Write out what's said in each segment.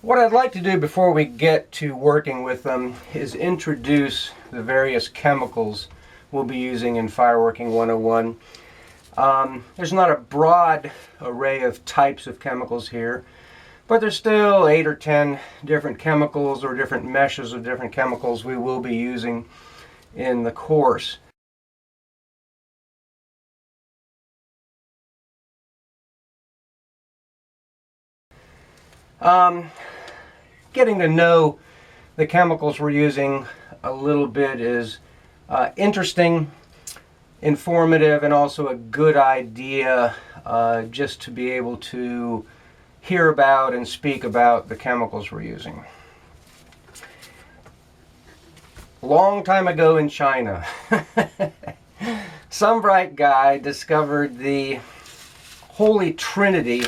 What I'd like to do before we get to working with them is introduce the various chemicals we'll be using in Fireworking 101. There's not a broad array of types of chemicals here, but there's still 8 or 10 different chemicals or different meshes of different chemicals we will be using in the course. Getting to know the chemicals we're using a little bit is interesting, informative, and also a good idea just to be able to hear about and speak about the chemicals we're using. Long time ago in China, some bright guy discovered the holy trinity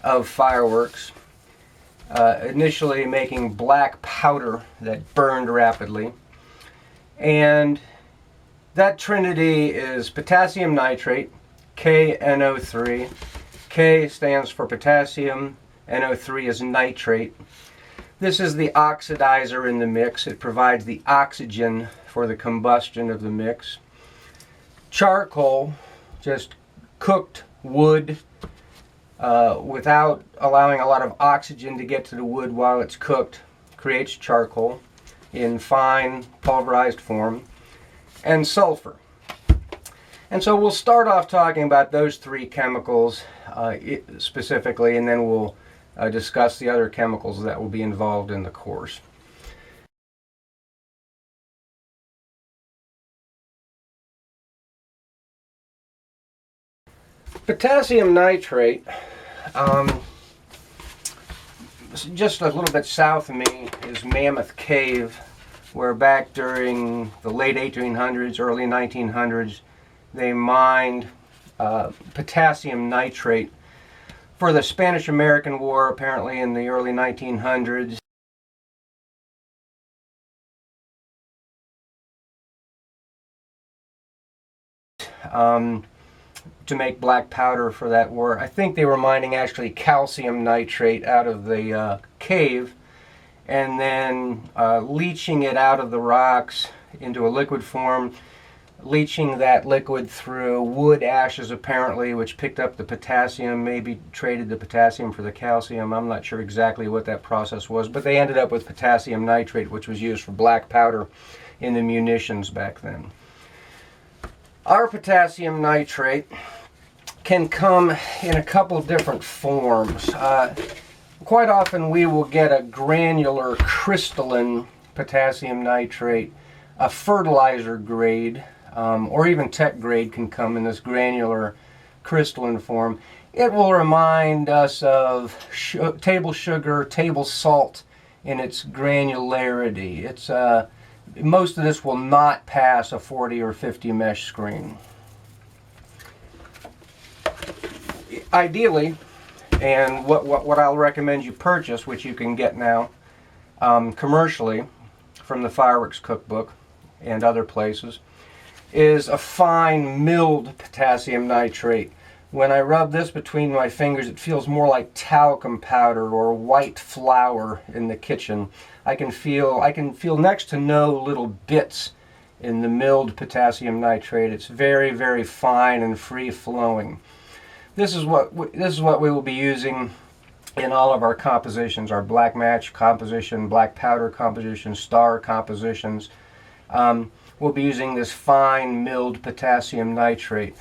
of fireworks. Initially making black powder that burned rapidly. And that trinity is potassium nitrate, KNO3. K stands for potassium, NO3 is nitrate. This is the oxidizer in the mix. It provides the oxygen for the combustion of the mix. Charcoal, just cooked wood, without allowing a lot of oxygen to get to the wood while it's cooked, creates charcoal in fine pulverized form, and sulfur. And so we'll start off talking about those three chemicals specifically, and then we'll discuss the other chemicals that will be involved in the course. Potassium nitrate, just a little bit south of me is Mammoth Cave, where back during the late 1800s, early 1900s, they mined potassium nitrate for the Spanish-American War, apparently in the early 1900s. To make black powder for that war. I think they were mining actually calcium nitrate out of the cave and then leaching it out of the rocks into a liquid form, leaching that liquid through wood ashes apparently, which picked up the potassium, maybe traded the potassium for the calcium. I'm not sure exactly what that process was, but they ended up with potassium nitrate, which was used for black powder in the munitions back then. Our potassium nitrate can come in a couple different forms. Quite often we will get a granular crystalline potassium nitrate, a fertilizer grade, or even tech grade can come in this granular crystalline form. It will remind us of table sugar, table salt in its granularity. It's most of this will not pass a 40 or 50 mesh screen. Ideally, and what I'll recommend you purchase, which you can get now commercially from the Fireworks cookbook and other places, is a fine milled potassium nitrate. When I rub this between my fingers, it feels more like talcum powder or white flour in the kitchen. I can feel next to no little bits in the milled potassium nitrate. It's very, very fine and free flowing. This is what we will be using in all of our compositions, our black match composition, black powder composition, star compositions. We'll be using this fine milled potassium nitrate.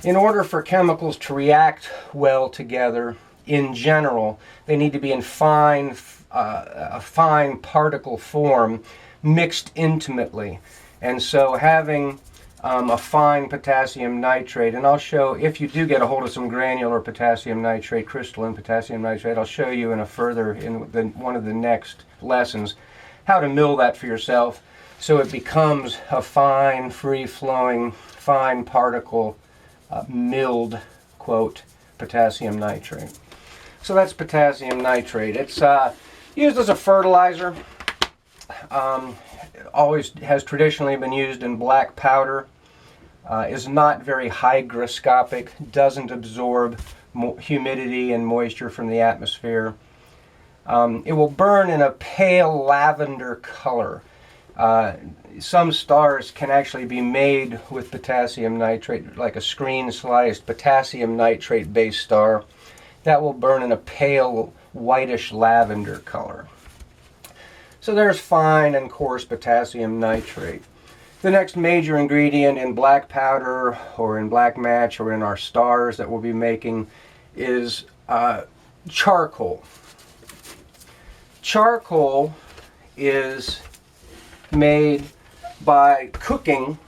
In order for chemicals to react well together, in general, they need to be in a fine particle form, mixed intimately. And so having a fine potassium nitrate, and I'll show, if you do get a hold of some granular potassium nitrate, crystalline potassium nitrate, I'll show you in one of the next lessons how to mill that for yourself so it becomes a fine, free-flowing, fine particle milled, quote, potassium nitrate. So that's potassium nitrate. It's used as a fertilizer. It always has traditionally been used in black powder. Is not very hygroscopic, doesn't absorb humidity and moisture from the atmosphere. It will burn in a pale lavender color. Some stars can actually be made with potassium nitrate, like a screen-sliced potassium nitrate-based star. That will burn in a pale whitish lavender color. So there's fine and coarse potassium nitrate. The next major ingredient in black powder or in black match or in our stars that we'll be making is charcoal. Charcoal is made by cooking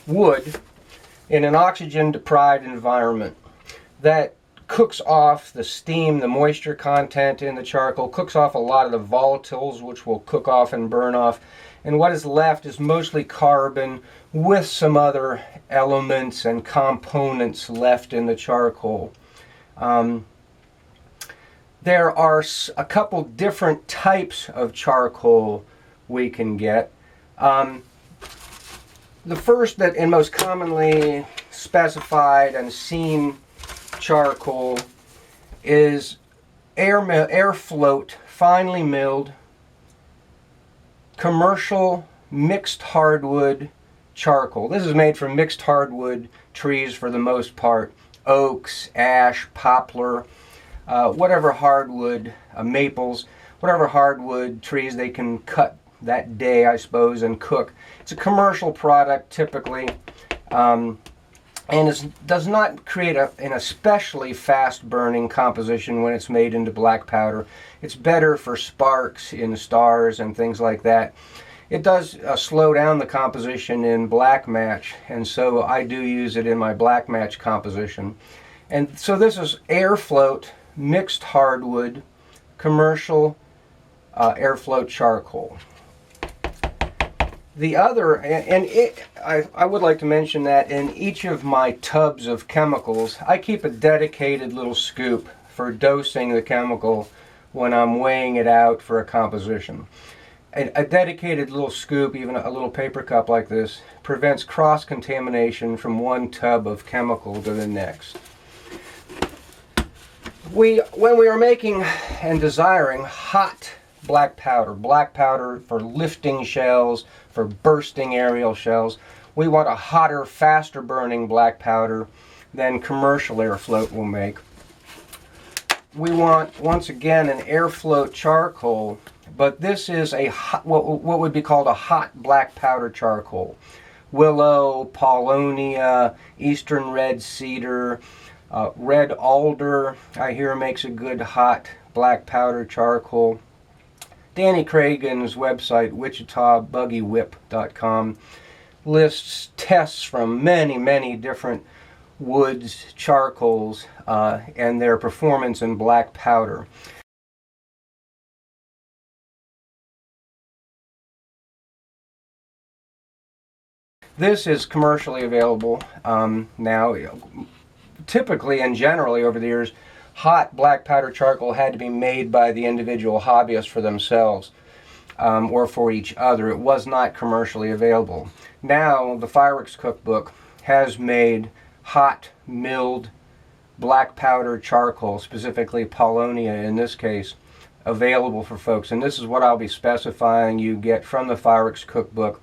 wood in an oxygen-deprived environment. That cooks off the steam, the moisture content in the charcoal, cooks off a lot of the volatiles, which will cook off and burn off, and what is left is mostly carbon with some other elements and components left in the charcoal. There are a couple different types of charcoal we can get. The first that and most commonly specified and seen charcoal is air float, finely milled, commercial mixed hardwood charcoal. This is made from mixed hardwood trees for the most part. Oaks, ash, poplar, whatever hardwood, maples, whatever hardwood trees they can cut that day, I suppose, and cook. It's a commercial product typically, and does not create an especially fast burning composition when it's made into black powder. It's better for sparks in stars and things like that. It does slow down the composition in black match, and so I do use it in my black match composition. And so this is air float, mixed hardwood, commercial air float charcoal. The other, I would like to mention that in each of my tubs of chemicals, I keep a dedicated little scoop for dosing the chemical when I'm weighing it out for a composition. A dedicated little scoop, even a little paper cup like this, prevents cross-contamination from one tub of chemical to the next. When we are making and desiring hot black powder for lifting shells, for bursting aerial shells, we want a hotter, faster burning black powder than commercial air float will make. We want, once again, an air float charcoal, but this is a hot, what would be called a hot black powder charcoal. Willow, paulownia, eastern red cedar, red alder, I hear, makes a good hot black powder charcoal. Danny Cragen's website, wichitabuggywhip.com, lists tests from many different woods, charcoals, and their performance in black powder. This is commercially available now. Typically and generally over the years, hot black powder charcoal had to be made by the individual hobbyists for themselves or for each other. It was not commercially available. Now the Fireworks cookbook has made hot milled black powder charcoal, specifically paulownia in this case, available for folks. And this is what I'll be specifying you get from the Fireworks cookbook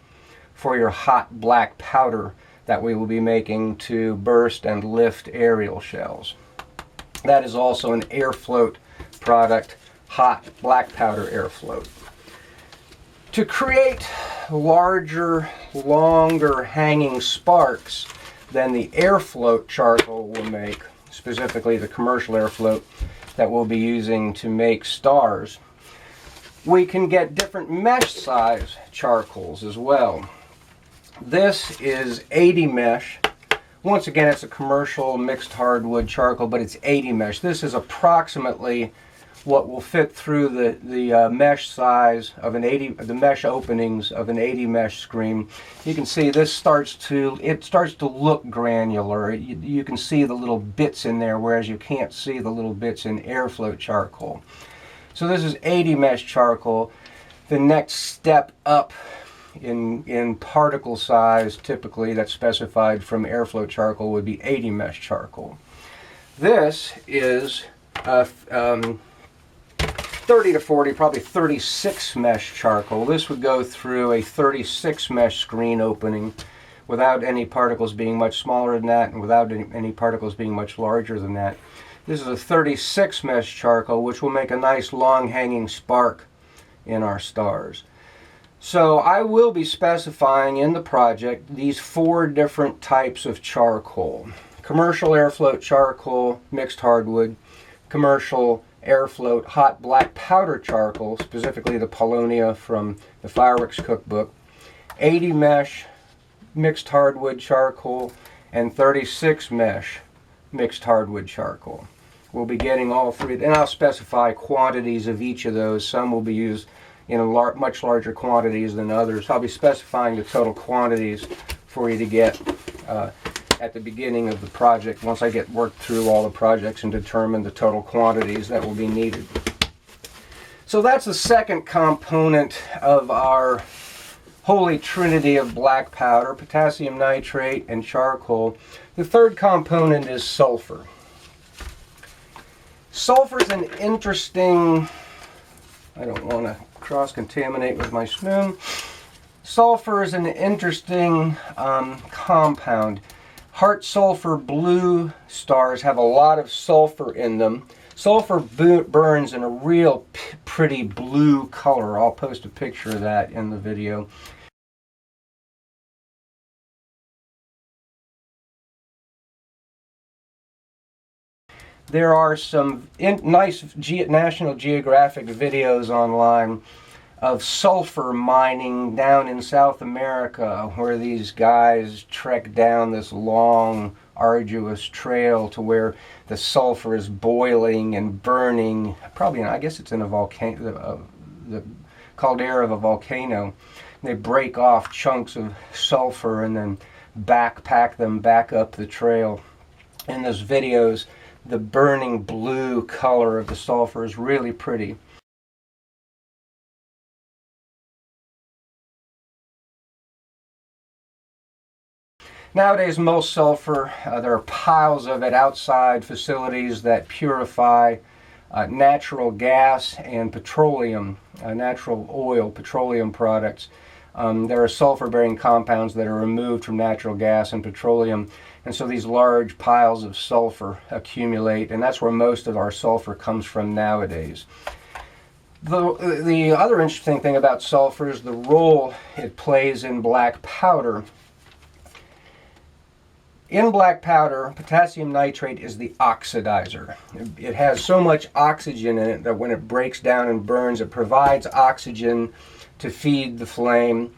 for your hot black powder that we will be making to burst and lift aerial shells. That is also an air float product, hot black powder air float. To create larger, longer hanging sparks than the air float charcoal will make, specifically the commercial air float that we'll be using to make stars, we can get different mesh size charcoals as well. This is 80 mesh. Once again, it's a commercial mixed hardwood charcoal, but it's 80 mesh. This is approximately what will fit through the mesh size of an 80, the mesh openings of an 80 mesh screen. You can see this starts to look granular. You can see the little bits in there, whereas you can't see the little bits in air float charcoal. So this is 80 mesh charcoal. The next step up in particle size, typically that's specified from air float charcoal, would be 80 mesh charcoal. This is 30 to 40, probably 36 mesh charcoal. This would go through a 36 mesh screen opening without any particles being much smaller than that and without any particles being much larger than that. This is a 36 mesh charcoal, which will make a nice long hanging spark in our stars. So I will be specifying in the project these 4 different types of charcoal. Commercial airfloat charcoal, mixed hardwood, commercial airfloat hot black powder charcoal, specifically the Paulownia from the Fireworks cookbook, 80 mesh mixed hardwood charcoal, and 36 mesh mixed hardwood charcoal. We'll be getting all 3, and I'll specify quantities of each of those. Some will be used in much larger quantities than others. I'll be specifying the total quantities for you to get at the beginning of the project, once I get worked through all the projects and determine the total quantities that will be needed. So that's the second component of our holy trinity of black powder: potassium nitrate and charcoal. The third component is sulfur. Sulfur is an interesting, I don't want to cross-contaminate with my spoon. Sulfur is an interesting compound. Heart sulfur blue stars have a lot of sulfur in them. Sulfur burns in a real pretty blue color. I'll post a picture of that in the video. There are some nice National Geographic videos online of sulfur mining down in South America, where these guys trek down this long, arduous trail to where the sulfur is boiling and burning. Probably, I guess it's in a volcano, the caldera of a volcano. They break off chunks of sulfur and then backpack them back up the trail. In those videos, the burning blue color of the sulfur is really pretty. Nowadays, most sulfur, there are piles of it outside facilities that purify natural gas and petroleum, natural oil, petroleum products. There are sulfur-bearing compounds that are removed from natural gas and petroleum, and so these large piles of sulfur accumulate, and that's where most of our sulfur comes from nowadays. The other interesting thing about sulfur is the role it plays in black powder. In black powder, potassium nitrate is the oxidizer. It has so much oxygen in it that when it breaks down and burns, it provides oxygen to feed the flame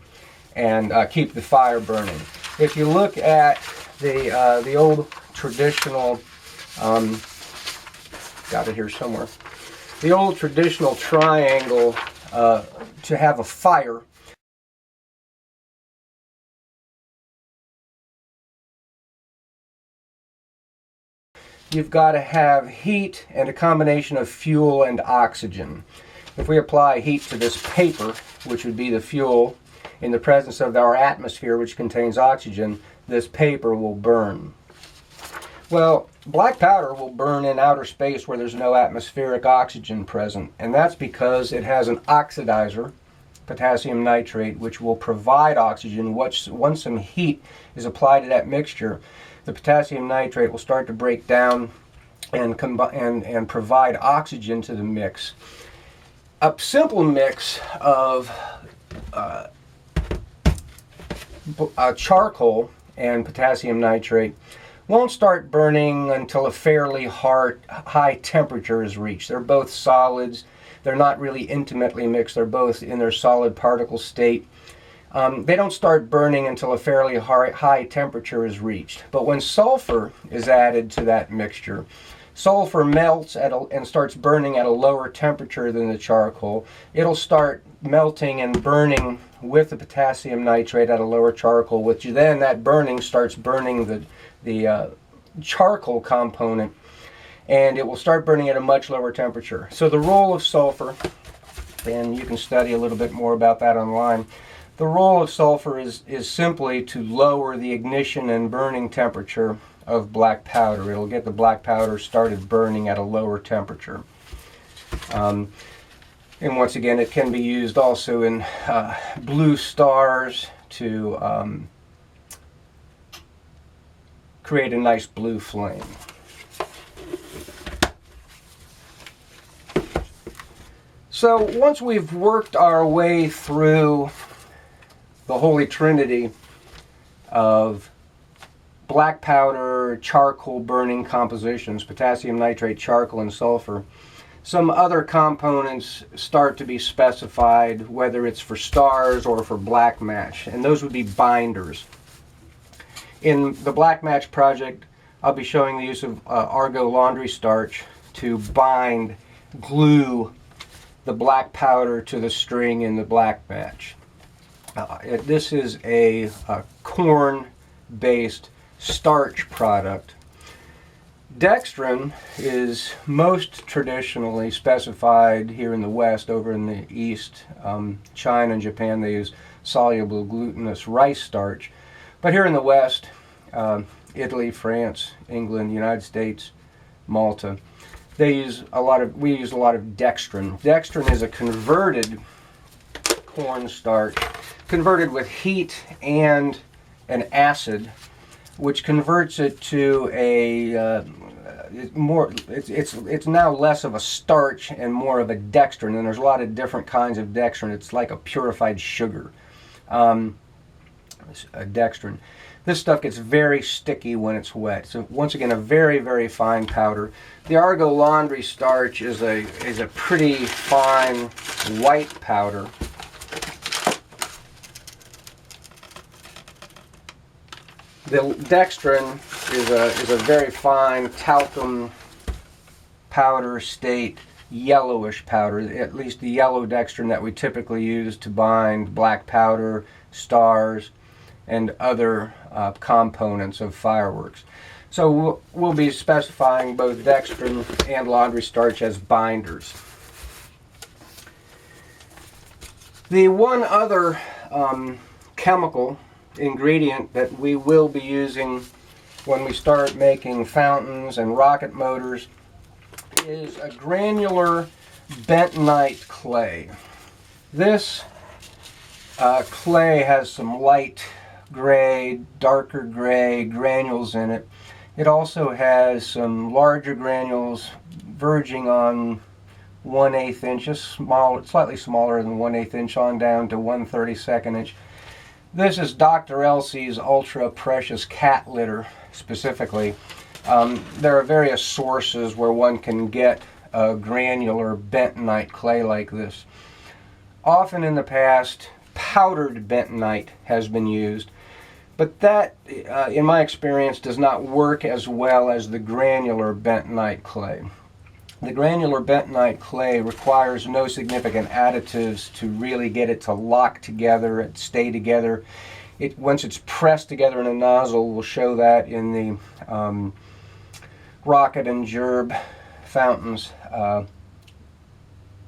and keep the fire burning. If you look at the old traditional, got it here somewhere, the old traditional triangle to have a fire, you've got to have heat and a combination of fuel and oxygen. If we apply heat to this paper, which would be the fuel, in the presence of our atmosphere, which contains oxygen, this paper will burn. Well, black powder will burn in outer space where there's no atmospheric oxygen present, and that's because it has an oxidizer, potassium nitrate, which will provide oxygen. Once some heat is applied to that mixture, the potassium nitrate will start to break down and provide oxygen to the mix. A simple mix of charcoal and potassium nitrate won't start burning until a fairly high temperature is reached. They're both solids. They're not really intimately mixed. They're both in their solid particle state. They don't start burning until a fairly high temperature is reached. But when sulfur is added to that mixture, sulfur melts and starts burning at a lower temperature than the charcoal. It'll start melting and burning with the potassium nitrate at a lower charcoal, which then that burning starts burning the charcoal component, and it will start burning at a much lower temperature. So the role of sulfur, and you can study a little bit more about that online, the role of sulfur is simply to lower the ignition and burning temperature of black powder. It'll get the black powder started burning at a lower temperature. And once again, it can be used also in blue stars to create a nice blue flame. So once we've worked our way through the holy trinity of black powder, charcoal burning compositions, potassium nitrate, charcoal, and sulfur, some other components start to be specified, whether it's for stars or for black match, and those would be binders. In the black match project, I'll be showing the use of Argo laundry starch to bind, glue the black powder to the string in the black match. This is a corn-based starch product. Dextrin is most traditionally specified here in the West. Over in the East, China and Japan, they use soluble glutinous rice starch. But here in the West, Italy, France, England, United States, Malta, we use a lot of dextrin. Dextrin is a converted cornstarch, converted with heat and an acid, which converts it to a it's now less of a starch and more of a dextrin. And there's a lot of different kinds of dextrin. It's like a purified sugar. Dextrin. This stuff gets very sticky when it's wet. So once again, a very, very fine powder. The Argo laundry starch is a pretty fine white powder. The dextrin is a very fine talcum powder state, yellowish powder, at least the yellow dextrin that we typically use to bind black powder, stars, and other components of fireworks. So we'll be specifying both dextrin and laundry starch as binders. The one other chemical ingredient that we will be using when we start making fountains and rocket motors is a granular bentonite clay. This clay has some light gray, darker gray granules in it. It also has some larger granules verging on 1/8 inches, slightly smaller than 1/8 inch on down to 1/32 inch. This is Dr. Elsie's ultra precious cat litter specifically. There are various sources where one can get a granular bentonite clay like this. Often in the past, powdered bentonite has been used, but that, in my experience, does not work as well as the granular bentonite clay. The granular bentonite clay requires no significant additives to really get it to lock together and stay together. Once it's pressed together in a nozzle, we'll show that in the rocket and gerb fountains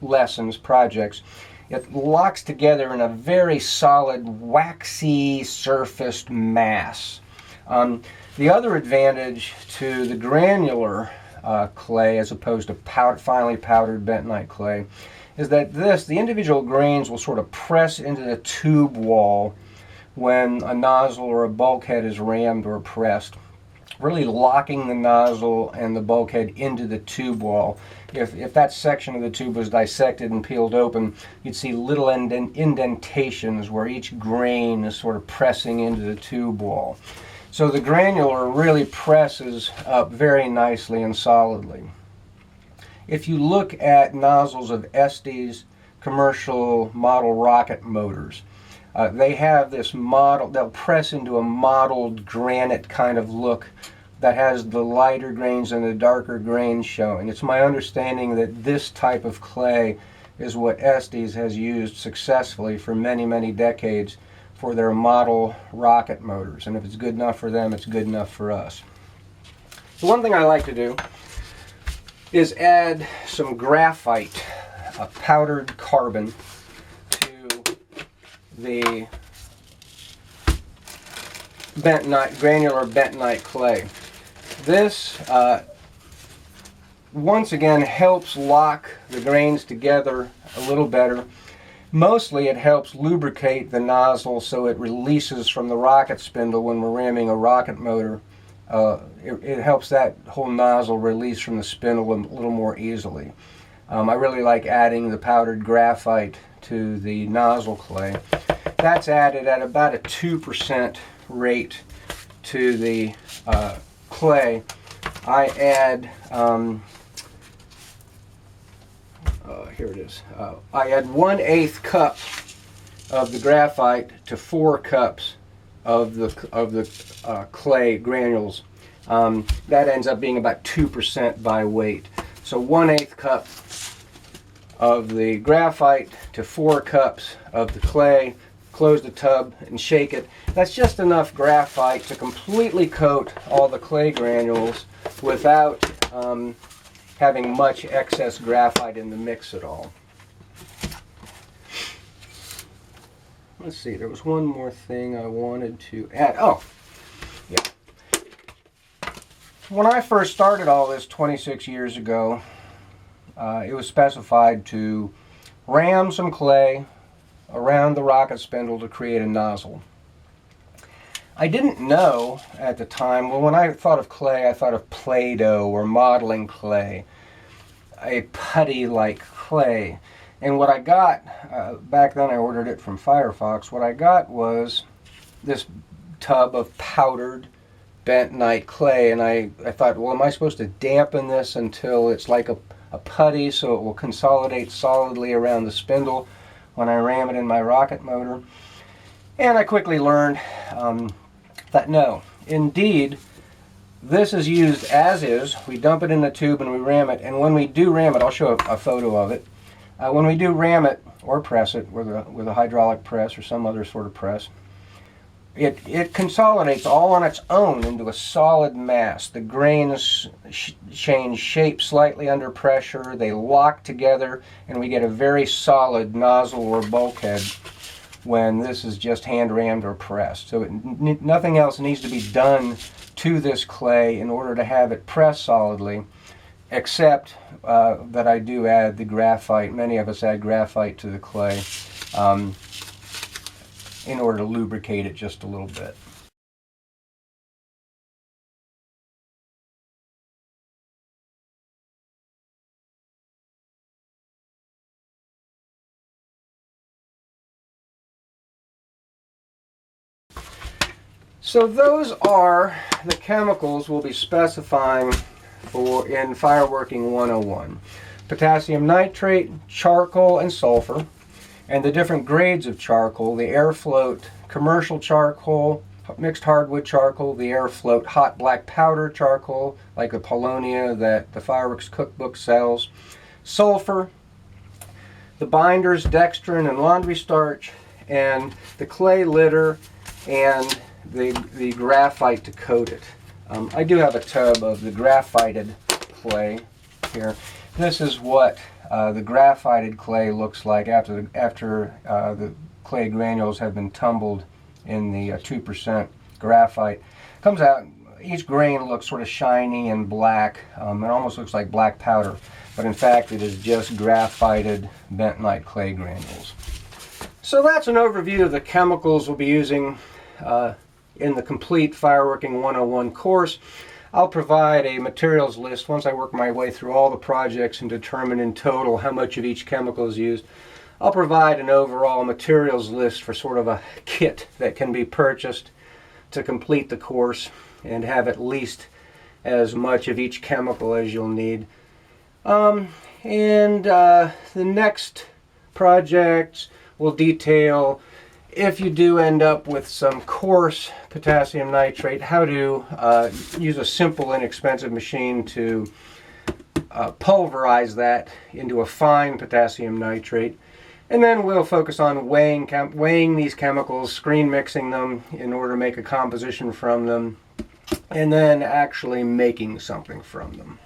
lessons, projects. It locks together in a very solid, waxy surfaced mass. The other advantage to the granular clay as opposed to finely powdered bentonite clay is that the individual grains will sort of press into the tube wall when a nozzle or a bulkhead is rammed or pressed, really locking the nozzle and the bulkhead into the tube wall. If that section of the tube was dissected and peeled open, you'd see little indentations where each grain is sort of pressing into the tube wall. So the granular really presses up very nicely and solidly. If you look at nozzles of Estes commercial model rocket motors, they have this model, they'll press into a mottled granite kind of look that has the lighter grains and the darker grains showing. It's my understanding that this type of clay is what Estes has used successfully for many, many decades for their model rocket motors. And if it's good enough for them, it's good enough for us. The one thing I like to do is add some graphite, powdered carbon, to the bentonite, granular bentonite clay. This once again helps lock the grains together a little better. Mostly it helps lubricate the nozzle so it releases from the rocket spindle when we're ramming a rocket motor. It helps that whole nozzle release from the spindle a little more easily. I really like adding the powdered graphite to the nozzle clay. That's added at about a 2% rate to the clay. I add, here it is, I add 1/8 cup of the graphite to 4 cups of the clay granules. That ends up being about 2% by weight. So 1/8 cup of the graphite to 4 cups of the clay. Close the tub and shake it. That's just enough graphite to completely coat all the clay granules without having much excess graphite in the mix at all. Let's see, there was one more thing I wanted to add. Oh, yeah. When I first started all this 26 years ago, it was specified to ram some clay around the rocket spindle to create a nozzle. I didn't know at the time, well, when I thought of clay, I thought of Play-Doh or modeling clay, a putty-like clay. And what I got, back then I ordered it from Firefox, what I got was this tub of powdered bentonite clay, and I thought, well, am I supposed to dampen this until it's like a putty so it will consolidate solidly around the spindle when I ram it in my rocket motor? And I quickly learned that no, indeed, this is used as is. We dump it in the tube and we ram it, and when we do ram it, I'll show a photo of it. When we do ram it or press it with a hydraulic press or some other sort of press, it consolidates all on its own into a solid mass. The grains change shape slightly under pressure, they lock together, and we get a very solid nozzle or bulkhead when this is just hand rammed or pressed. So nothing else needs to be done to this clay in order to have it pressed solidly, except that I do add the graphite. Many of us add graphite to the clay in order to lubricate it just a little bit. So those are the chemicals we'll be specifying in Fireworking 101. Potassium nitrate, charcoal, and sulfur, and the different grades of charcoal: the air float commercial charcoal, mixed hardwood charcoal, the air float hot black powder charcoal, like the Polonia that the Fireworks cookbook sells, sulfur, the binders, dextrin and laundry starch, and the clay litter, and the graphite to coat it. I do have a tub of the graphited clay here. This is what the graphited clay looks like after the clay granules have been tumbled in the 2% graphite. Comes out, each grain looks sort of shiny and black. It almost looks like black powder, but in fact it is just graphited bentonite clay granules. So that's an overview of the chemicals we'll be using in the complete Fireworking 101 course. I'll provide a materials list once I work my way through all the projects and determine in total how much of each chemical is used. I'll provide an overall materials list for sort of a kit that can be purchased to complete the course and have at least as much of each chemical as you'll need. The next projects will detail, if you do end up with some coarse potassium nitrate, how to use a simple, inexpensive machine to pulverize that into a fine potassium nitrate. And then we'll focus on weighing these chemicals, screen mixing them in order to make a composition from them, and then actually making something from them.